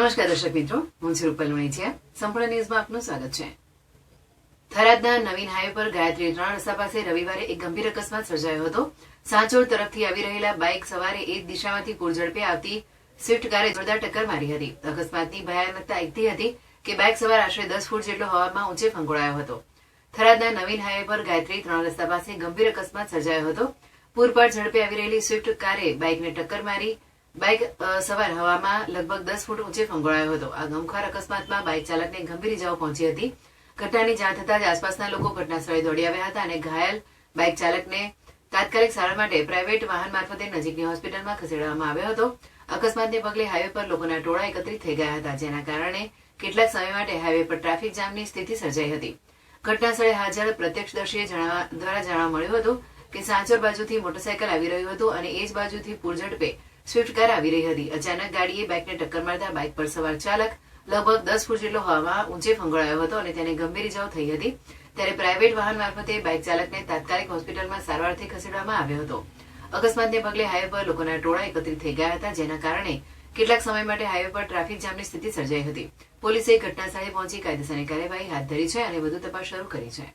નમસ્કાર દર્શક મિત્રો, હું છું રૂપલ વણિચિયા. સંપૂર્ણ ન્યૂઝમાં આપનું સ્વાગત છે. થરાદના નવીન હાઈવે પર ગાયત્રી 3 રસ્તા પાસે રવિવારે એક ગંભીર અકસ્માત સર્જાયો હતો. સાંચોર તરફથી આવી રહેલા બાઇક સવારે એ જ દિશામાંથી પૂરઝડપે આવતી સ્વિફ્ટ કારે જોરદાર ટક્કર મારી હતી. અકસ્માતની ભયાનકતા એટલી હતી કે બાઇક સવાર આશરે 10 ફૂટ જેટલો હવામાં ઊંચે ફંગોળાયો હતો. થરાદના નવીન હાઈવે પર ગાયત્રી 3 રસ્તા પાસે ગંભીર અકસ્માત સર્જાયો હતો. પૂરપાટ ઝડપે આવી રહેલી સ્વિફ્ટ કારે બાઇકને ટક્કર મારી બાઇક સવાર હવામાં લગભગ 10 ફૂટ ઊંચે ફંગોળાયો હતો. આ ગમખાર અકસ્માતમાં બાઇક ચાલકને ગંભીર ઇજાઓ પહોંચી હતી. ઘટનાની જાણ થતાં જ આસપાસના લોકો ઘટના સ્થળે દોડી આવ્યા હતા અને ઘાયલ બાઇક ચાલકને તાત્કાલિક સારવાર માટે પ્રાઇવેટ વાહન મારફતે નજીકની હોસ્પિટલમાં ખસેડવામાં આવ્યો હતો. અકસ્માતને પગલે હાઈવે પર લોકોના ટોળા એકત્રિત થઈ ગયા હતા, જેના કારણે કેટલાક સમય માટે હાઈવે પર ટ્રાફિક જામની સ્થિતિ સર્જાઈ હતી. ઘટના સ્થળે હાજર પ્રત્યક્ષદર્શીએ દ્વારા જાણવા મળ્યું હતું કે સાંચોર બાજુથી મોટરસાયકલ આવી રહ્યું હતું અને એ જ બાજુથી પૂરઝડપે સ્વિફ્ટ કાર આવી રહી હતી. અચાનક ગાડીએ બાઇકને ટક્કર મારતા બાઇક પર સવાર ચાલક લગભગ 10 ફૂટ જેટલો હવામાં ઊંચે ફંગોળાયો હતો અને તેને ગંભીર ઇજાઓ થઈ હતી. ત્યારે પ્રાઇવેટ વાહન મારફતે બાઇક ચાલકને તાત્કાલિક હોસ્પિટલમાં સારવારથી ખસેડવામાં આવ્યો હતો. અકસ્માતને પગલે હાઈવે પર લોકોના ટોળા એકત્રિત થઈ ગયા હતા, જેના કારણે કેટલાક સમય માટે હાઈવે પર ટ્રાફિક જામની સ્થિતિ સર્જાઈ હતી. પોલીસે ઘટના સ્થળે પહોંચી કાયદેસરની કાર્યવાહી હાથ ધરી છે અને વધુ તપાસ શરૂ કરી છે.